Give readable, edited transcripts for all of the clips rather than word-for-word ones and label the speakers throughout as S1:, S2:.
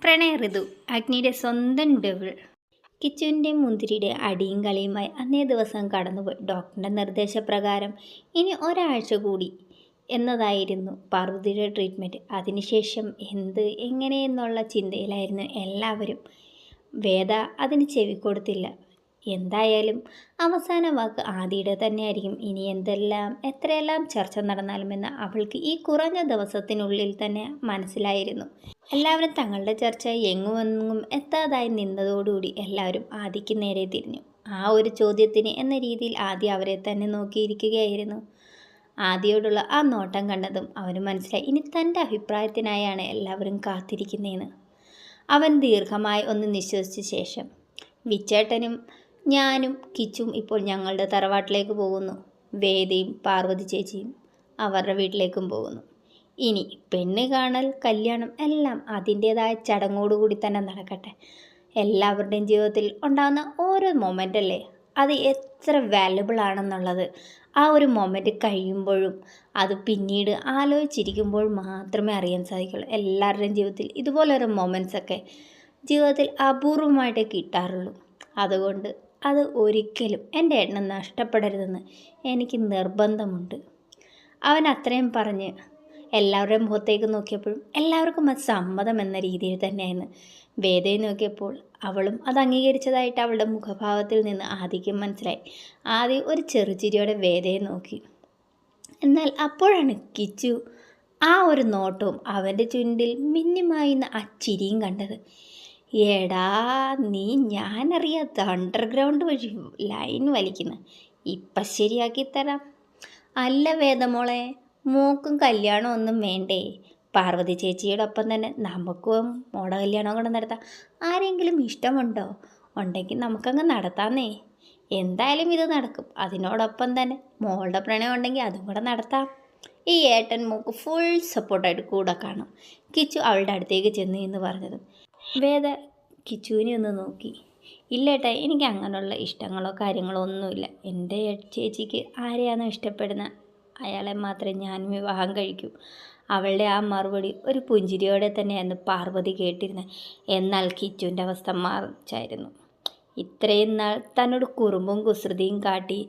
S1: പ്രണയ ഋതു അഗ്നിയുടെ സ്വന്തം ഡെവിൾ. കിച്ചുവിൻ്റെ മുന്തിരിയുടെ അടിയും കളിയുമായി അന്നേ ദിവസം കടന്നുപോയി. ഡോക്ടറുടെ നിർദ്ദേശപ്രകാരം ഇനി ഒരാഴ്ച കൂടി എന്നതായിരുന്നു പാർവതിയുടെ ട്രീറ്റ്മെൻറ്റ്. അതിനുശേഷം എങ്ങനെയെന്നുള്ള ചിന്തയിലായിരുന്നു എല്ലാവരും. വേദ അതിന് ചെവിക്കൊടുത്തില്ല. എന്തായാലും അവസാന വാക്ക് ആദിയുടെ തന്നെയായിരിക്കും. ഇനി എത്രയെല്ലാം ചർച്ച നടന്നാലുമെന്ന് അവൾക്ക് ഈ കുറഞ്ഞ ദിവസത്തിനുള്ളിൽ തന്നെ മനസ്സിലായിരുന്നു. എല്ലാവരും തങ്ങളുടെ ചർച്ച എങ്ങുമെങ്ങും എത്താതായി നിന്നതോടുകൂടി എല്ലാവരും ആദിക്ക് നേരെ തിരിഞ്ഞു. ആ ഒരു ചോദ്യത്തിന് എന്ന രീതിയിൽ ആദ്യ അവരെ തന്നെ നോക്കിയിരിക്കുകയായിരുന്നു. ആദിയോടുള്ള ആ നോട്ടം കണ്ടതും അവന് മനസ്സിലായി ഇനി തൻ്റെ അഭിപ്രായത്തിനായാണ് എല്ലാവരും കാത്തിരിക്കുന്നതെന്ന്. അവൻ ദീർഘമായി ഒന്ന് നിശ്വസിച്ച ശേഷം, വിച്ചേട്ടനും ഞാനും കിച്ചും ഇപ്പോൾ ഞങ്ങളുടെ തറവാട്ടിലേക്ക് പോകുന്നു. വേദയും പാർവതി ചേച്ചിയും അവരുടെ വീട്ടിലേക്കും പോകുന്നു. ഇനി പെണ്ണ് കാണൽ, കല്യാണം എല്ലാം അതിൻ്റേതായ ചടങ്ങോടുകൂടി തന്നെ നടക്കട്ടെ. എല്ലാവരുടെയും ജീവിതത്തിൽ ഉണ്ടാകുന്ന ഓരോ മൊമെൻ്റ് അല്ലേ, അത് എത്ര വാല്യുബിൾ ആണെന്നുള്ളത് ആ ഒരു മൊമെൻ്റ് കഴിയുമ്പോഴും അത് പിന്നീട് ആലോചിച്ചിരിക്കുമ്പോൾ മാത്രമേ അറിയാൻ സാധിക്കുള്ളൂ. എല്ലാവരുടെയും ജീവിതത്തിൽ ഇതുപോലൊരു മൊമെൻറ്റ്സൊക്കെ ജീവിതത്തിൽ അപൂർവമായിട്ടേ കിട്ടാറുള്ളൂ. അതുകൊണ്ട് അത് ഒരിക്കലും എൻ്റെ എണ്ണം നഷ്ടപ്പെടരുതെന്ന് എനിക്ക് നിർബന്ധമുണ്ട്. അവൻ അത്രയും പറഞ്ഞ് എല്ലാവരുടെയും മുഖത്തേക്ക് നോക്കിയപ്പോഴും എല്ലാവർക്കും അത് സമ്മതം എന്ന രീതിയിൽ തന്നെയായിരുന്നു. വേദയെ നോക്കിയപ്പോൾ അവളും അത് അംഗീകരിച്ചതായിട്ട് അവളുടെ മുഖഭാവത്തിൽ നിന്ന് ആദിക്ക് മനസ്സിലായി. ആദ്യം ഒരു ചെറുചിരിയോടെ വേദയെ നോക്കി. എന്നാൽ അപ്പോഴാണ് കിച്ചു ആ ഒരു നോട്ടവും അവൻ്റെ ചുണ്ടിൽ മിന്നിമായുന്ന ആ ചിരിയും കണ്ടത്. എടാ നീ ഞാനറിയാത്ത അണ്ടർഗ്രൗണ്ട് വഴി ലൈൻ വലിക്കുന്ന ഇപ്പം ശരിയാക്കി തരാം. അല്ല വേദമോളെ, മോക്കും കല്യാണം ഒന്നും വേണ്ടേ? പാർവതി ചേച്ചിയോടൊപ്പം തന്നെ നമുക്കും മോടെ കല്യാണം കൂടെ നടത്താം. ആരെങ്കിലും ഇഷ്ടമുണ്ടോ? ഉണ്ടെങ്കിൽ നമുക്കങ്ങ് നടത്താന്നേ. എന്തായാലും ഇത് നടക്കും. അതിനോടൊപ്പം തന്നെ മോളുടെ പ്രണയം ഉണ്ടെങ്കിൽ അതും കൂടെ നടത്താം. ഈ ഏട്ടൻ മോക്ക് ഫുൾ സപ്പോർട്ടായിട്ട് കൂടെ കാണും. കിച്ചു അവളുടെ അടുത്തേക്ക് ചെന്ന് എന്ന് പറഞ്ഞതും വേദ കിച്ചുവിനെ ഒന്ന് നോക്കി. ഇല്ലേട്ടാ, എനിക്ക് അങ്ങനെയുള്ള ഇഷ്ടങ്ങളോ കാര്യങ്ങളോ ഒന്നുമില്ല. എൻ്റെ ചേച്ചിക്ക് ആരെയാണോ ഇഷ്ടപ്പെടുന്ന അയാളെ മാത്രമേ ഞാൻ വിവാഹം കഴിക്കൂ. അവളുടെ ആ മറുപടി ഒരു പുഞ്ചിരിയോടെ തന്നെയായിരുന്നു പാർവതി കേട്ടിരുന്നത്. എന്നാൽ കിച്ചുവിൻ്റെ അവസ്ഥ മറിച്ചായിരുന്നു. ഇത്രയും നാൾ തന്നോട് കുറുമ്പും കുസൃതിയും കാട്ടി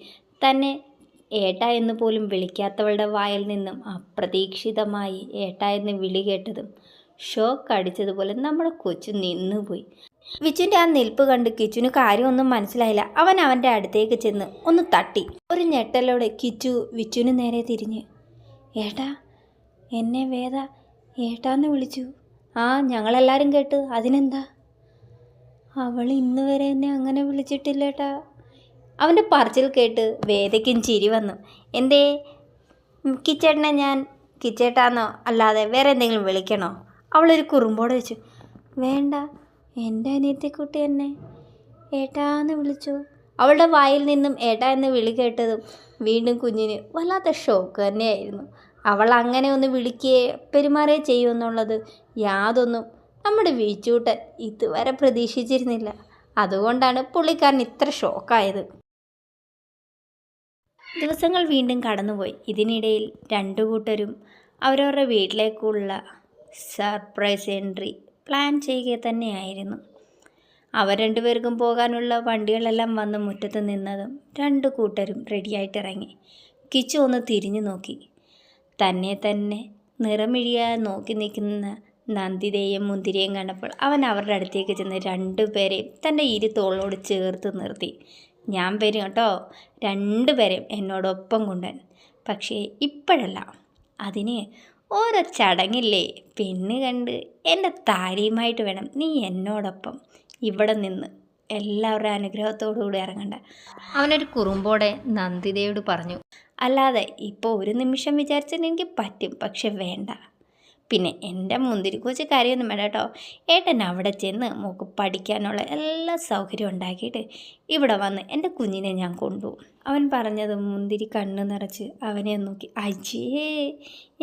S1: തന്നെ ഏട്ട എന്ന് പോലും വിളിക്കാത്തവളുടെ വായിൽ നിന്നും അപ്രതീക്ഷിതമായി ഏട്ട എന്ന് വിളി കേട്ടതും ഷോക്ക് അടിച്ചതുപോലെ നമ്മുടെ കൊച്ചു നിന്നുപോയി. വിച്ചുവിൻ്റെ ആ നിൽപ്പ് കണ്ട് കിച്ചുവിന് കാര്യമൊന്നും മനസ്സിലായില്ല. അവൻ അവൻ്റെ അടുത്തേക്ക് ചെന്ന് ഒന്ന് തട്ടി. ഒരു ഞെട്ടലോടെ കിച്ചു വിച്ചുവിന് നേരെ തിരിഞ്ഞ്, ഏട്ടാ, എന്നെ വേദ ഏട്ടാന്ന് വിളിച്ചു. ആ, ഞങ്ങളെല്ലാവരും കേട്ട്. അതിനെന്താ? അവൾ ഇന്ന് വരെ എന്നെ അങ്ങനെ വിളിച്ചിട്ടില്ലേട്ടാ. അവൻ്റെ പറച്ചിൽ കേട്ട് വേദയ്ക്കും ചിരി വന്നു. എന്തേ, കിച്ചേട്ടനെ ഞാൻ കിച്ചേട്ടാന്നോ അല്ലാതെ വേറെ എന്തെങ്കിലും വിളിക്കണോ? അവളൊരു കുറുമ്പോടെ വെച്ചു. വേണ്ട, എൻ്റെ അനിയത്തിക്കുട്ടി എന്നെ ഏട്ടാന്ന് വിളിച്ചു. അവളുടെ വായിൽ നിന്നും ഏട്ടാ എന്ന് വിളി കേട്ടതും വീണ്ടും കുഞ്ഞിന് വല്ലാത്ത ഷോക്ക് തന്നെയായിരുന്നു. അവൾ അങ്ങനെ ഒന്ന് പെരുമാറുകയോ ചെയ്യുമെന്നുള്ളത് യാതൊന്നും നമ്മുടെ വീച്ചൂട്ടൻ ഇതുവരെ പ്രതീക്ഷിച്ചിരുന്നില്ല. അതുകൊണ്ടാണ് പുള്ളിക്കാരൻ ഇത്ര ഷോക്കായത്. ദിവസങ്ങൾ വീണ്ടും കടന്നുപോയി. ഇതിനിടയിൽ രണ്ടു കൂട്ടരും അവരവരുടെ വീട്ടിലേക്കുള്ള സർപ്രൈസ് എൻട്രി പ്ലാൻ ചെയ്യുക തന്നെയായിരുന്നു. അവർ രണ്ടുപേർക്കും പോകാനുള്ള വണ്ടികളെല്ലാം വന്ന് മുറ്റത്ത് നിന്നതും രണ്ടു കൂട്ടരും റെഡിയായിട്ടിറങ്ങി. കിച്ചു ഒന്ന് തിരിഞ്ഞു നോക്കി. തന്നെ നിറമിഴിയാതെ നോക്കി നിൽക്കുന്ന നന്ദിതയും മുന്തിരിയും കണ്ടപ്പോൾ അവൻ അവരുടെ അടുത്തേക്ക് ചെന്ന് രണ്ടുപേരെയും തൻ്റെ തോളോട് ചേർത്ത് നിർത്തി. ഞാൻ വരും കേട്ടോ, രണ്ടുപേരെയും എന്നോടൊപ്പം കൊണ്ടുവൻ. പക്ഷേ ഇപ്പോഴല്ല, അതിന് ഓരോ ചടങ്ങില്ലേ. പെണ്ണ് കണ്ട് എൻ്റെ താരിയുമായിട്ട് വേണം നീ എന്നോടൊപ്പം ഇവിടെ നിന്ന് എല്ലാവരുടെ അനുഗ്രഹത്തോടു കൂടി ഇറങ്ങണ്ട. അവനൊരു കുറുമ്പോടെ നന്ദിതയോട് പറഞ്ഞു. അല്ലാതെ ഇപ്പോൾ ഒരു നിമിഷം വിചാരിച്ചാൽ എനിക്ക് പറ്റും, പക്ഷെ വേണ്ട. പിന്നെ എൻ്റെ മുന്തിരി കൊച്ച് കാര്യമൊന്നും വേണ്ട കേട്ടോ. ഏട്ടൻ അവിടെ ചെന്ന് മോക്ക് പഠിക്കാനുള്ള എല്ലാ സൗകര്യവും ഉണ്ടാക്കിയിട്ട് ഇവിടെ വന്ന് എൻ്റെ കുഞ്ഞിനെ ഞാൻ കൊണ്ടുപോകും. അവൻ പറഞ്ഞത് മുന്തിരി കണ്ണ് നിറച്ച് അവനെ നോക്കി. അയ്യേ,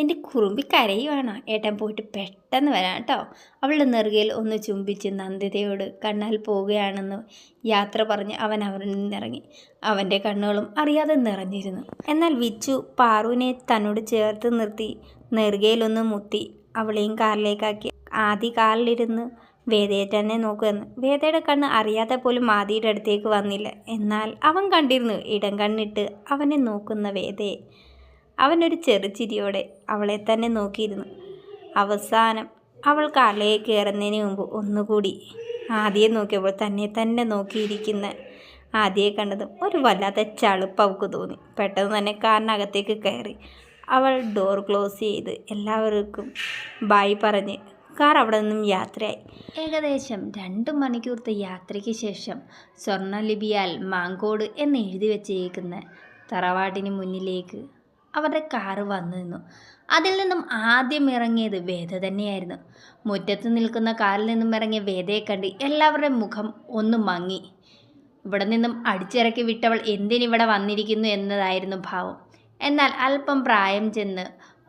S1: എൻ്റെ കുറുമ്പി കരയുവാണ്. ഏട്ടൻ പോയിട്ട് പെട്ടെന്ന് വരാം കേട്ടോ. അവളുടെ നെറുകയിൽ ഒന്ന് ചുംബിച്ച് നന്ദിതയോട് കണ്ണാൽ പോവുകയാണെന്ന് യാത്ര പറഞ്ഞ് അവൻ അവിടെ നിന്നിറങ്ങി. അവൻ്റെ കണ്ണുകളും അറിയാതെ നിറഞ്ഞിരുന്നു. എന്നാൽ വിച്ചു പാറുവിനെ തന്നോട് ചേർത്ത് നിർത്തി നെറുകയിലൊന്ന് മുത്തി അവളെയും കാറിലേക്കാക്കി. ആദ്യ കാറിലിരുന്ന് വേദയെ തന്നെ നോക്കുമെന്ന്. വേദയുടെ കണ്ണ് അറിയാതെ പോലും ആദിയുടെ അടുത്തേക്ക് വന്നില്ല. എന്നാൽ അവൻ കണ്ടിരുന്നു ഇടം കണ്ണിട്ട് അവനെ നോക്കുന്ന വേദയെ. അവനൊരു ചെറുചിരിയോടെ അവളെ തന്നെ നോക്കിയിരുന്നു. അവസാനം അവൾ കാറിലേക്ക് കയറുന്നതിന് മുമ്പ് ഒന്നുകൂടി ആദിയെ നോക്കിയപ്പോൾ തന്നെ നോക്കിയിരിക്കുന്ന ആദിയെ കണ്ടതും ഒരു വല്ലാത്ത ചളുപ്പ് അവൾക്ക് തോന്നി. പെട്ടെന്ന് തന്നെ കാറിനകത്തേക്ക് കയറി അവൾ ഡോർ ക്ലോസ് ചെയ്ത് എല്ലാവർക്കും ബായ് പറഞ്ഞ് കാർ അവിടെ നിന്നും യാത്രയായി. ഏകദേശം 2 മണിക്കൂറത്തെ യാത്രയ്ക്ക് ശേഷം സ്വർണ്ണലിപിയാൽ മാങ്കോട് എന്ന് എഴുതി വെച്ചേക്കുന്ന തറവാട്ടിന് മുന്നിലേക്ക് അവരുടെ കാറ് വന്നു നിന്നു. അതിൽ നിന്നും ആദ്യം ഇറങ്ങിയത് വേദ തന്നെയായിരുന്നു. മുറ്റത്ത് നിൽക്കുന്ന കാറിൽ നിന്നും ഇറങ്ങിയ വേദയെ കണ്ട് എല്ലാവരുടെയും മുഖം ഒന്ന് മങ്ങി. ഇവിടെ നിന്നും അടിച്ചിറക്കി വിട്ടവൾ എന്തിനിവിടെ വന്നിരിക്കുന്നു എന്നതായിരുന്നു ഭാവം. എന്നാൽ അല്പം പ്രായം ചെന്ന്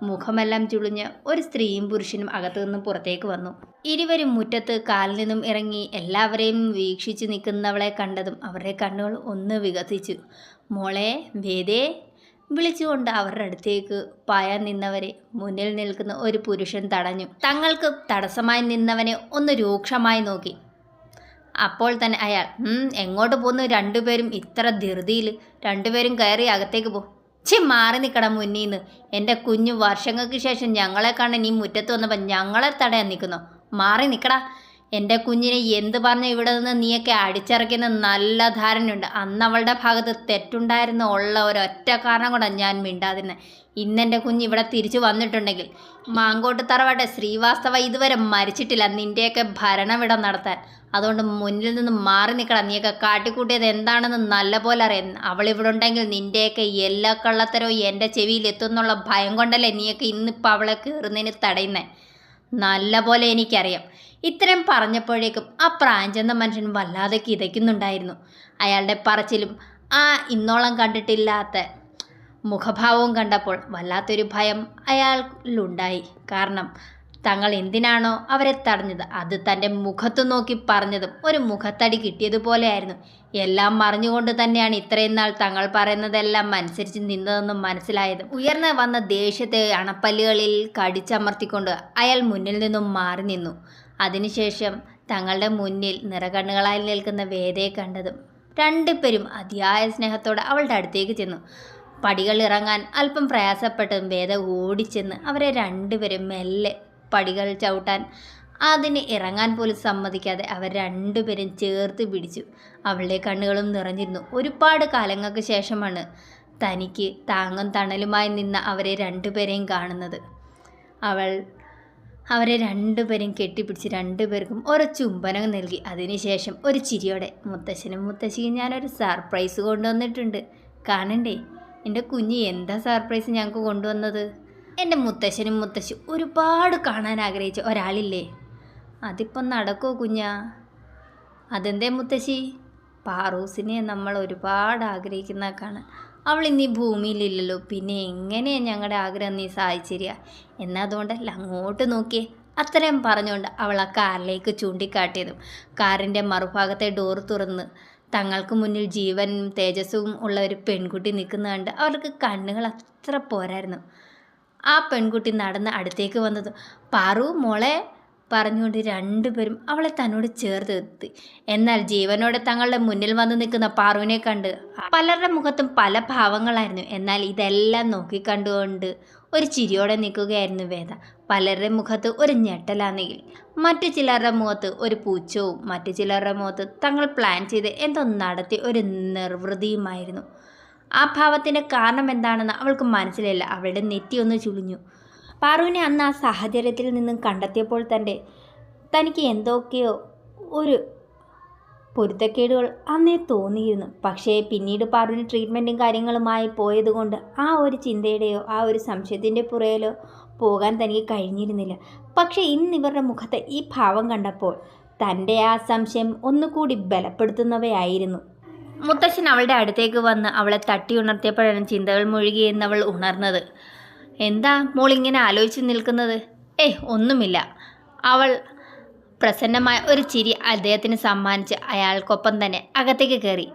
S1: മുഖമെല്ലാം ചുളിഞ്ഞ് ഒരു സ്ത്രീയും പുരുഷനും അകത്തു നിന്നും പുറത്തേക്ക് വന്നു. ഇരുവരും മുറ്റത്ത് കാലിൽ നിന്നും ഇറങ്ങി എല്ലാവരെയും വീക്ഷിച്ച് നിൽക്കുന്നവളെ കണ്ടതും അവരുടെ കണ്ണുകൾ ഒന്ന് വികസിച്ചു. മോളെ വേദേ വിളിച്ചുകൊണ്ട് അവരുടെ അടുത്തേക്ക് പായാൻ നിന്നവരെ മുന്നിൽ നിൽക്കുന്ന ഒരു പുരുഷൻ തടഞ്ഞു. തങ്ങൾക്ക് തടസ്സമായി നിന്നവനെ ഒന്ന് രൂക്ഷമായി നോക്കി. അപ്പോൾ തന്നെ അയാൾ എങ്ങോട്ട് പോന്നു? രണ്ടുപേരും ഇത്ര ധൃതിയിൽ? രണ്ടുപേരും കയറി അകത്തേക്ക് പോ. മാറി നിൽക്കണം മുന്നീന്ന്. എൻ്റെ കുഞ്ഞു വർഷങ്ങൾക്ക് ശേഷം ഞങ്ങളെ കാണാൻ ഈ മുറ്റത്ത് വന്നപ്പോൾ ഞങ്ങളെ തടയാൻ നിൽക്കുന്നു. മാറി നിൽക്കടാ. എൻ്റെ കുഞ്ഞിനെ എന്ത് പറഞ്ഞ് ഇവിടെ നിന്ന് നീയൊക്കെ അടിച്ചിറക്കുന്ന നല്ല ധാരണയുണ്ട്. അന്ന് അവളുടെ ഭാഗത്ത് തെറ്റുണ്ടായിരുന്ന ഒരൊറ്റ കാരണം കൊണ്ടാണ് ഞാൻ മിണ്ടാതിരുന്നത്. ഇന്നെൻ്റെ കുഞ്ഞ് ഇവിടെ തിരിച്ചു വന്നിട്ടുണ്ടെങ്കിൽ മാങ്കോട്ട് തറവാട്ടെ ശ്രീവാസ്തവ ഇതുവരെ മരിച്ചിട്ടില്ല നിൻ്റെയൊക്കെ ഭരണവിടം നടത്താൻ. അതുകൊണ്ട് മുന്നിൽ നിന്ന് മാറി നിൽക്കണം. നീയൊക്കെ കാട്ടിക്കൂട്ടിയത് എന്താണെന്ന് നല്ലപോലെ അറിയാം. അവളിവിടെ ഉണ്ടെങ്കിൽ നിൻ്റെയൊക്കെ എല്ലാ കള്ളത്തരവും എൻ്റെ ചെവിയിൽ എത്തുന്നുള്ള ഭയം കൊണ്ടല്ലേ നീയൊക്കെ ഇന്നിപ്പോൾ അവളെ കയറുന്നതിന് തടയുന്നേ. നല്ല പോലെ എനിക്കറിയാം. ഇത്രയും പറഞ്ഞപ്പോഴേക്കും ആ പ്രായം ചെന്ന മനുഷ്യൻ വല്ലാതെ കിതയ്ക്കുന്നുണ്ടായിരുന്നു. അയാളുടെ പറച്ചിലും ആ ഇന്നോളം കണ്ടിട്ടില്ലാത്ത മുഖഭാവവും കണ്ടപ്പോൾ വല്ലാത്തൊരു ഭയം അയാളിലുണ്ടായി. കാരണം തങ്ങൾ എന്തിനാണോ അവരെ തടഞ്ഞത് അത് തൻ്റെ മുഖത്ത് നോക്കി പറഞ്ഞതും ഒരു മുഖത്തടി കിട്ടിയതുപോലെയായിരുന്നു. എല്ലാം മറിഞ്ഞുകൊണ്ട് തന്നെയാണ് ഇത്രയും നാൾ തങ്ങൾ പറയുന്നതെല്ലാം അനുസരിച്ച് നിന്നതെന്നും മനസ്സിലായതും. ഉയർന്നു വന്ന ദേഷ്യത്തെ അണപ്പല്ലുകളിൽ കടിച്ചമർത്തിക്കൊണ്ട് അയാൾ മുന്നിൽ നിന്നും മാറി നിന്നു. അതിനുശേഷം തങ്ങളുടെ മുന്നിൽ നിറകണ്ണുകളായി നിൽക്കുന്ന വേദയെ കണ്ടതും രണ്ടുപേരും അതിയായ സ്നേഹത്തോടെ അവളുടെ അടുത്തേക്ക് ചെന്നു. പടികൾ ഇറങ്ങാൻ അല്പം പ്രയാസപ്പെട്ടതും വേദ ഓടിച്ചെന്ന് അവരെ രണ്ടുപേരും മെല്ലെ പടികൾ ചവിട്ടാൻ അതിന് ഇറങ്ങാൻ പോലും സമ്മതിക്കാതെ അവർ രണ്ടുപേരും ചേർത്ത് പിടിച്ചു. അവളുടെ കണ്ണുകളും നിറഞ്ഞിരുന്നു. ഒരുപാട് കാലങ്ങൾക്ക് ശേഷമാണ് തനിക്ക് താങ്ങും തണലുമായി നിന്ന അവരെ രണ്ടുപേരെയും കാണുന്നത്. അവൾ അവരെ രണ്ടുപേരും കെട്ടിപ്പിടിച്ച് രണ്ടുപേർക്കും ഒരു ചുംബനം നൽകി. അതിനുശേഷം ഒരു ചിരിയോടെ മുത്തശ്ശനും മുത്തശ്ശിക്കും ഞാനൊരു സർപ്രൈസ് കൊണ്ടുവന്നിട്ടുണ്ട്, കാണണ്ടേ? എൻ്റെ കുഞ്ഞ് എന്താ സർപ്രൈസ് ഞങ്ങൾക്ക് കൊണ്ടുവന്നത്? എൻ്റെ മുത്തശ്ശനും മുത്തശ്ശി ഒരുപാട് കാണാൻ ആഗ്രഹിച്ച ഒരാളില്ലേ? അതിപ്പം നടക്കുമോ കുഞ്ഞാ? അതെന്തേ മുത്തശ്ശി? പാറൂസിനെ നമ്മൾ ഒരുപാട് ആഗ്രഹിക്കുന്ന കാണാൻ. അവൾ ഇന്നീ ഭൂമിയിലില്ലല്ലോ, പിന്നെ എങ്ങനെയാണ് ഞങ്ങളുടെ ആഗ്രഹം നീ സാധിച്ചിരിക? എന്നാൽ അതുകൊണ്ടല്ല, അങ്ങോട്ട് നോക്കിയേ. അത്രയും പറഞ്ഞുകൊണ്ട് അവൾ ആ കാറിലേക്ക് ചൂണ്ടിക്കാട്ടിയതും കാറിൻ്റെ മറുഭാഗത്തെ ഡോർ തുറന്ന് തങ്ങൾക്ക് മുന്നിൽ ജീവനും തേജസ്സും ഉള്ള ഒരു പെൺകുട്ടി നിൽക്കുന്ന കണ്ട് അവർക്ക് കണ്ണുകൾ അത്ര പോരായിരുന്നു. ആ പെൺകുട്ടി നടന്ന് അടുത്തേക്ക് വന്നത് പാറു മോളെ പറഞ്ഞുകൊണ്ട് രണ്ടുപേരും അവളെ തന്നോട് ചേർത്ത് എത്തി. എന്നാൽ ജീവനോടെ തങ്ങളുടെ മുന്നിൽ വന്ന് നിൽക്കുന്ന പാറുവിനെ കണ്ട് പലരുടെ മുഖത്തും പല ഭാവങ്ങളായിരുന്നു. എന്നാൽ ഇതെല്ലാം നോക്കിക്കണ്ടുകൊണ്ട് ഒരു ചിരിയോടെ നിൽക്കുകയായിരുന്നു വേദ. പലരുടെ മുഖത്ത് ഒരു ഞെട്ടലാണെങ്കിൽ മറ്റു ചിലരുടെ മുഖത്ത് ഒരു പുച്ഛവും മറ്റു ചിലരുടെ മുഖത്ത് തങ്ങൾ പ്ലാൻ ചെയ്ത് എന്തോ നടത്തി ഒരു നിർവൃതിയുമായിരുന്നു. ആ ഭാവത്തിൻ്റെ കാരണം എന്താണെന്ന് അവൾക്ക് മനസ്സിലായില്ല. അവളുടെ നെറ്റി ഒന്ന് ചുളിഞ്ഞു. പാറുവിനെ അന്ന് ആ സാഹചര്യത്തിൽ നിന്നും കണ്ടെത്തിയപ്പോൾ തനിക്ക് എന്തൊക്കെയോ ഒരു പൊരുത്തക്കേടുകൾ അന്നേ തോന്നിയിരുന്നു. പക്ഷേ പിന്നീട് പാറുവിന് ട്രീറ്റ്മെൻറ്റും കാര്യങ്ങളുമായി പോയതുകൊണ്ട് ആ ഒരു ചിന്തയുടെയോ ആ ഒരു സംശയത്തിൻ്റെ പുറയിലോ പോകാൻ തനിക്ക് കഴിഞ്ഞിരുന്നില്ല. പക്ഷേ ഇന്ന് ഇവരുടെ മുഖത്തെ ഈ ഭാവം കണ്ടപ്പോൾ തൻ്റെ ആ സംശയം ഒന്നുകൂടി ബലപ്പെടുത്തുന്നവയായിരുന്നു. മുത്തശ്ശൻ അവളുടെ അടുത്തേക്ക് വന്ന് അവളെ തട്ടി ഉണർത്തിയപ്പോഴാണ് ചിന്തകൾ മുഴുകിയെന്നവൾ ഉണർന്നത്. എന്താ മോളിങ്ങനെ ആലോചിച്ച് നിൽക്കുന്നത്? ഒന്നുമില്ല. അവൾ പ്രസന്നമായ ഒരു ചിരി അദ്ദേഹത്തിന് സമ്മാനിച്ച് അയാൾക്കൊപ്പം തന്നെ അകത്തേക്ക് കയറി.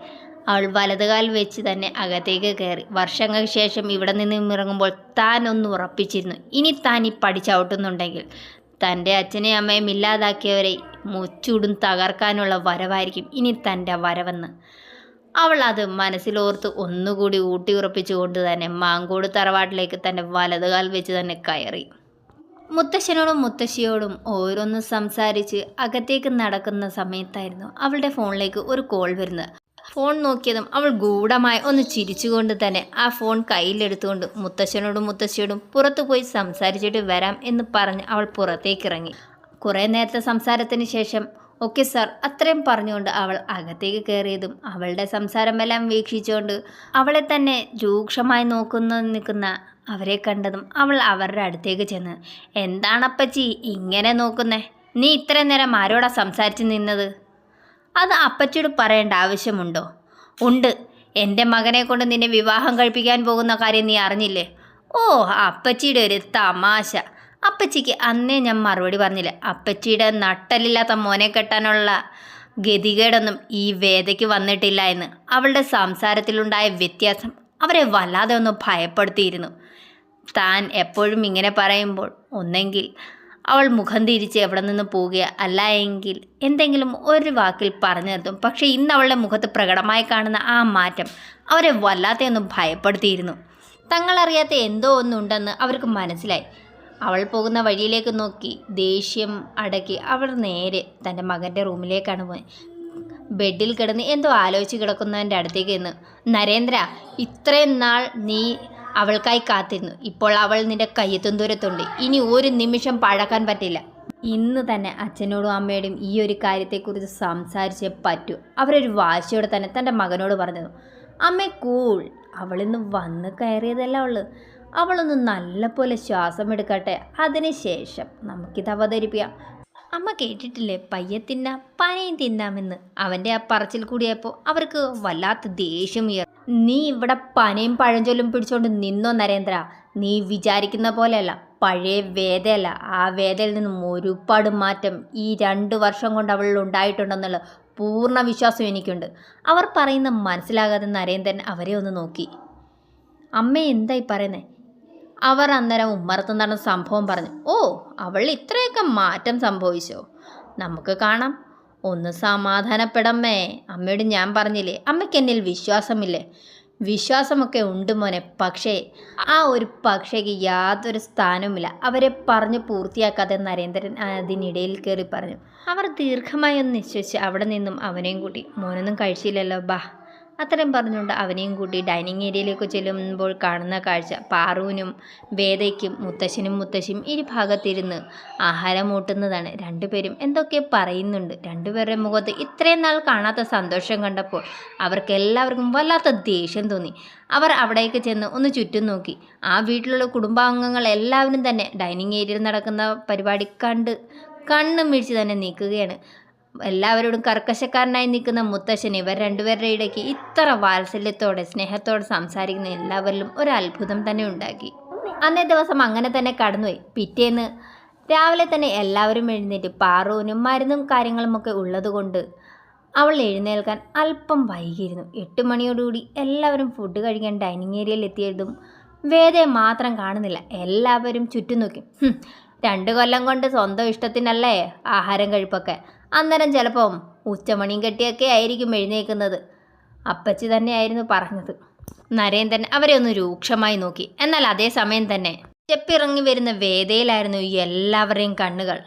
S1: അവൾ വലതുകാൽ വെച്ച് തന്നെ അകത്തേക്ക് കയറി. വർഷങ്ങൾക്ക് ശേഷം ഇവിടെ നിന്നും ഇറങ്ങുമ്പോൾ താൻ ഒന്ന് ഉറപ്പിച്ചിരുന്നു, ഇനി താൻ ഈ പടി ചവിട്ടുന്നുണ്ടെങ്കിൽ തൻ്റെ അച്ഛനെയും അമ്മയും ഇല്ലാതാക്കിയവരെ മുച്ചൂടും തകർക്കാനുള്ള വരവായിരിക്കും ഇനി തൻ്റെ വരവെന്ന് അവൾ അത് മനസ്സിലോർത്ത് ഒന്നുകൂടി ഊട്ടിയുറപ്പിച്ചുകൊണ്ട് തന്നെ മാങ്കോട് തറവാട്ടിലേക്ക് തൻ്റെ വലതുകാൽ വെച്ച് തന്നെ കയറി. മുത്തശ്ശനോടും മുത്തശ്ശിയോടും ഓരോന്ന് സംസാരിച്ച് അകത്തേക്ക് നടക്കുന്ന സമയത്തായിരുന്നു അവളുടെ ഫോണിലേക്ക് ഒരു കോൾ വരുന്നത്. ഫോൺ നോക്കിയതും അവൾ ഗൂഢമായി ഒന്ന് ചിരിച്ചുകൊണ്ട് തന്നെ ആ ഫോൺ കയ്യിലെടുത്തുകൊണ്ട് മുത്തശ്ശനോടും മുത്തശ്ശിയോടും പുറത്തു പോയി സംസാരിച്ചിട്ട് വരാം എന്ന് പറഞ്ഞ് അവൾ പുറത്തേക്കിറങ്ങി. കുറേ നേരത്തെ സംസാരത്തിന് ശേഷം ഓക്കെ സാർ അത്രയും പറഞ്ഞുകൊണ്ട് അവൾ അകത്തേക്ക് കയറിയതും അവളുടെ സംസാരമെല്ലാം വീക്ഷിച്ചുകൊണ്ട് അവളെ തന്നെ രൂക്ഷമായി നിൽക്കുന്ന അവരെ കണ്ടതും അവൾ അവരുടെ അടുത്തേക്ക് ചെന്ന്, എന്താണപ്പച്ചി ഇങ്ങനെ നോക്കുന്നേ? നീ ഇത്രയും നേരം ആരോടാ സംസാരിച്ച് നിന്നത്? അത് അപ്പച്ചിയോട് പറയേണ്ട ആവശ്യമുണ്ടോ? ഉണ്ട്. എൻ്റെ മകനെ കൊണ്ട് നിന്നെ വിവാഹം കഴിപ്പിക്കാൻ പോകുന്ന കാര്യം നീ അറിഞ്ഞില്ലേ? ഓ, അപ്പച്ചിയുടെ ഒരു തമാശ. അപ്പച്ചിക്ക് അന്നേ ഞാൻ മറുപടി പറഞ്ഞില്ല. അപ്പച്ചിയുടെ നട്ടലില്ലാത്ത മോനെ കെട്ടാനുള്ള ഗതികേടൊന്നും ഈ വേദയ്ക്ക് വന്നിട്ടില്ല എന്ന്. അവളുടെ സംസാരത്തിലുണ്ടായ വ്യത്യാസം അവരെ വല്ലാതെ ഒന്ന് ഭയപ്പെടുത്തിയിരുന്നു. താൻ എപ്പോഴും ഇങ്ങനെ പറയുമ്പോൾ ഒന്നെങ്കിൽ അവൾ മുഖം തിരിച്ച് എവിടെ നിന്ന് പോവുക, അല്ല എങ്കിൽ എന്തെങ്കിലും ഒരു വാക്കിൽ പറഞ്ഞു നിർത്തും. പക്ഷേ ഇന്ന് അവളുടെ മുഖത്ത് പ്രകടമായി കാണുന്ന ആ മാറ്റം അവരെ വല്ലാതെയൊന്നും ഭയപ്പെടുത്തിയിരുന്നു. തങ്ങളറിയാത്ത എന്തോ ഒന്നുണ്ടെന്ന് അവർക്ക് മനസ്സിലായി. അവൾ പോകുന്ന വഴിയിലേക്ക് നോക്കി ദേഷ്യം അടക്കി അവൾ നേരെ തൻ്റെ മകൻ്റെ റൂമിലേക്കാണ് പോയി. ബെഡിൽ കിടന്ന് എന്തോ ആലോചിച്ച് കിടക്കുന്നവൻ്റെ അടുത്തേക്ക് നിന്ന്, നരേന്ദ്ര, ഇത്രയും നാൾ നീ അവൾക്കായി കാത്തിരുന്നു. ഇപ്പോൾ അവൾ നിന്റെ കയ്യെത്തും ദൂരത്തുണ്ട്. ഇനി ഒരു നിമിഷം പഴക്കാൻ പറ്റില്ല. ഇന്ന് തന്നെ അച്ഛനോടും അമ്മയോടും ഈ ഒരു കാര്യത്തെക്കുറിച്ച് സംസാരിച്ചേ പറ്റൂ. അവരൊരു വാശിയോടെ തന്നെ തൻ്റെ മകനോട് പറഞ്ഞു. അമ്മേ കൂൾ, അവളിന്ന് വന്ന് കയറിയതല്ല അവളൊന്ന് നല്ലപോലെ ശ്വാസം എടുക്കട്ടെ, അതിനുശേഷം നമുക്കിത് അവതരിപ്പിക്കാം. അമ്മ കേട്ടിട്ടില്ലേ, പയ്യെ തിന്നാം പനയും തിന്നാമെന്ന്. അവൻ്റെ ആ പറച്ചിൽ കൂടിയപ്പോൾ അവർക്ക് വല്ലാത്ത ദേഷ്യം ഉയർന്നു. നീ ഇവിടെ പനയും പഴഞ്ചൊല്ലും പിടിച്ചോണ്ട് നിന്നോ നരേന്ദ്ര? നീ വിചാരിക്കുന്ന പോലെയല്ല, പഴയ വേദയല്ല. ആ വേദയിൽ നിന്നും ഒരുപാട് മാറ്റം ഈ 2 വർഷം കൊണ്ട് അവളിൽ ഉണ്ടായിട്ടുണ്ടെന്നുള്ള പൂർണ്ണ വിശ്വാസം എനിക്കുണ്ട്. അവർ പറയുന്ന മനസ്സിലാകാതെ നരേന്ദ്രൻ അവരെ ഒന്ന് നോക്കി. അമ്മ എന്തായി പറയുന്നേ? അവർ അന്നേരം ഉമ്മറത്ത് നടന്ന സംഭവം പറഞ്ഞു. ഓ, അവൾ ഇത്രയൊക്കെ മാറ്റം സംഭവിച്ചോ? നമുക്ക് കാണാം. ഒന്ന് സമാധാനപ്പെടമ്മേ. അമ്മയോട് ഞാൻ പറഞ്ഞില്ലേ, അമ്മയ്ക്ക് എന്നിൽ വിശ്വാസമില്ലേ? വിശ്വാസമൊക്കെ ഉണ്ട് മോനെ, പക്ഷേ ആ ഒരു പക്ഷേക്ക് യാതൊരു സ്ഥാനവുമില്ല. അവരെ പറഞ്ഞ് പൂർത്തിയാക്കാതെ നരേന്ദ്രൻ അതിനിടയിൽ കയറി പറഞ്ഞു. അവർ ദീർഘമായി ഒന്ന് നിശ്ചയിച്ച് അവിടെ നിന്നും അവനെയും കൂട്ടി, മോനൊന്നും കഴിച്ചില്ലല്ലോ, ബാ, അത്രയും പറഞ്ഞുകൊണ്ട് അവനെയും കൂട്ടി ഡൈനിങ് ഏരിയയിലേക്ക് ചെല്ലുമ്പോൾ കാണുന്ന കാഴ്ച പാറുവിനും വേദയ്ക്കും മുത്തശ്ശനും മുത്തശ്ശിയും ഇരുഭാഗത്തിരുന്ന് ആഹാരം ഊട്ടുന്നതാണ്. രണ്ടുപേരും എന്തൊക്കെ പറയുന്നുണ്ട്. രണ്ടുപേരുടെ മുഖത്ത് ഇത്രയും നാൾ കാണാത്ത സന്തോഷം കണ്ടപ്പോൾ അവർക്കെല്ലാവർക്കും വല്ലാത്ത ദേഷ്യം തോന്നി. അവർ അവിടേക്ക് ചെന്ന് ഒന്ന് ചുറ്റും നോക്കി. ആ വീട്ടിലുള്ള കുടുംബാംഗങ്ങൾ എല്ലാവരും തന്നെ ഡൈനിങ് ഏരിയയിൽ നടക്കുന്ന പരിപാടി കണ്ണും മിഴിച്ച് തന്നെ നിൽക്കുകയാണ്. എല്ലാവരോടും കർക്കശക്കാരനായി നിൽക്കുന്ന മുത്തശ്ശൻ ഇവർ രണ്ടുപേരുടെ ഇടയ്ക്ക് ഇത്ര വാത്സല്യത്തോടെ സ്നേഹത്തോടെ സംസാരിക്കുന്ന എല്ലാവരിലും ഒരു അത്ഭുതം തന്നെ ഉണ്ടാക്കി. അന്നേ ദിവസം അങ്ങനെ തന്നെ കടന്നുപോയി. പിറ്റേന്ന് രാവിലെ തന്നെ എല്ലാവരും എഴുന്നേറ്റ് പാറുവിനും മരുന്നും കാര്യങ്ങളുമൊക്കെ ഉള്ളതുകൊണ്ട് അവൾ എഴുന്നേൽക്കാൻ അല്പം വൈകിയിരുന്നു. 8 മണിയോടുകൂടി എല്ലാവരും ഫുഡ് കഴിക്കാൻ ഡൈനിങ് ഏരിയയിൽ എത്തിയതും വേദയെ മാത്രം കാണുന്നില്ല. എല്ലാവരും ചുറ്റും നോക്കി. 2 കൊല്ലം കൊണ്ട് സ്വന്തം ഇഷ്ടത്തിനല്ലേ ആഹാരം കഴിപ്പൊക്കെ. അന്നേരം ചിലപ്പം ഉച്ചമണിയും കെട്ടിയൊക്കെ ആയിരിക്കും എഴുന്നേൽക്കുന്നത്. അപ്പച്ചി തന്നെയായിരുന്നു പറഞ്ഞത്. നരേന്ദ്രൻ അവരെ ഒന്ന് രൂക്ഷമായി നോക്കി. എന്നാൽ അതേസമയം തന്നെ സ്റ്റെപ്പിറങ്ങി വരുന്ന വേദയിലായിരുന്നു എല്ലാവരുടെയും കണ്ണുകൾ.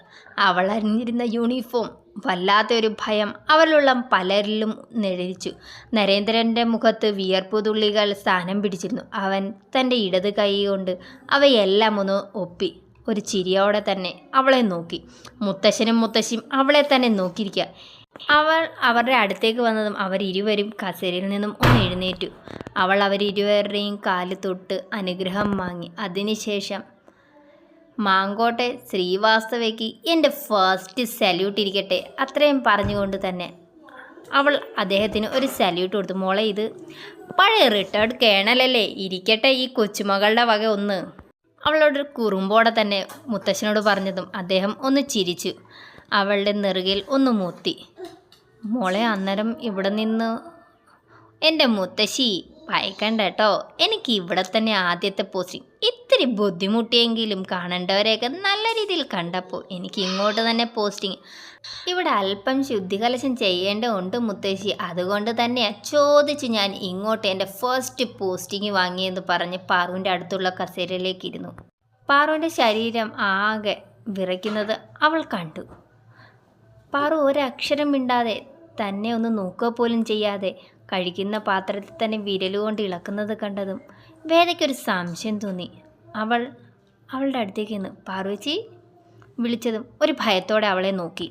S1: അവൾ അണിഞ്ഞിരുന്ന യൂണിഫോം വല്ലാത്തൊരു ഭയം അവളുള്ള പലരിലും നിഴലിച്ചു. നരേന്ദ്രൻ്റെ മുഖത്ത് വിയർപ്പുതുള്ളികൾ സ്ഥാനം പിടിച്ചിരുന്നു. അവൻ തൻ്റെ ഇടത് കൈ കൊണ്ട് അവയെല്ലാം ഒന്ന് ഒപ്പി ഒരു ചിരിയോടെ തന്നെ അവളെ നോക്കി. മുത്തശ്ശനും മുത്തശ്ശിയും അവളെ തന്നെ നോക്കിയിരിക്കുക. അവൾ അവരുടെ അടുത്തേക്ക് വന്നതും അവരിരുവരും കസേരയിൽ നിന്നും ഒന്ന് എഴുന്നേറ്റു. അവൾ അവരിരുവരുടെയും കാല് തൊട്ട് അനുഗ്രഹം വാങ്ങി. അതിനുശേഷം മാങ്കോട്ടെ ശ്രീവാസ്തവയ്ക്ക് എൻ്റെ ഫസ്റ്റ് സല്യൂട്ട് ഇരിക്കട്ടെ, അത്രയും പറഞ്ഞുകൊണ്ട് തന്നെ അവൾ അദ്ദേഹത്തിന് ഒരു സല്യൂട്ട് കൊടുത്തു. മോളെ, ഇത് പഴയ റിട്ടയർഡ് കേണലല്ലേ, ഇരിക്കട്ടെ ഈ കൊച്ചുമകളുടെ വക ഒന്ന്. അവളോട് കുറുമ്പോടെ തന്നെ മുത്തശ്ശനോട് പറഞ്ഞതും അദ്ദേഹം ഒന്ന് ചിരിച്ചു. അവളുടെ നെറുകയിൽ ഒന്ന് മുത്തി. മോളെ, അന്നേരം ഇവിടെ നിന്ന് എൻ്റെ മുത്തശ്ശി ഭയക്കണ്ട കേട്ടോ, എനിക്ക് ഇവിടെ തന്നെ ആദ്യത്തെ പോസ്റ്റിംഗ്. ഇത്തിരി ബുദ്ധിമുട്ടിയെങ്കിലും കാണേണ്ടവരെയൊക്കെ നല്ല രീതിയിൽ കണ്ടപ്പോൾ എനിക്ക് ഇങ്ങോട്ട് തന്നെ പോസ്റ്റിംഗ്. ഇവിടെ അല്പം ശുദ്ധികലശം ചെയ്യേണ്ടതുണ്ട് മുത്തശ്ശി, അതുകൊണ്ട് തന്നെയാണ് ചോദിച്ച് ഞാൻ ഇങ്ങോട്ട് എൻ്റെ ഫസ്റ്റ് പോസ്റ്റിംഗ് വാങ്ങിയെന്ന് പറഞ്ഞ് പാറുവിൻ്റെ അടുത്തുള്ള കസേരയിലേക്ക് ഇരുന്നു. പാറുവിൻ്റെ ശരീരം ആകെ വിറയ്ക്കുന്നത് അവൾ കണ്ടു. പാറു ഒരക്ഷരം മിണ്ടാതെ, തന്നെ ഒന്ന് നോക്കുക പോലും ചെയ്യാതെ കഴിക്കുന്ന പാത്രത്തിൽ തന്നെ വിരലുകൊണ്ട് ഇളക്കുന്നത് കണ്ടതും വേദയ്ക്കൊരു സംശയം തോന്നി. അവളുടെ അടുത്തേക്ക് നിന്ന് പാറുവേച്ചി വിളിച്ചതും ഒരു ഭയത്തോടെ അവളെ നോക്കി.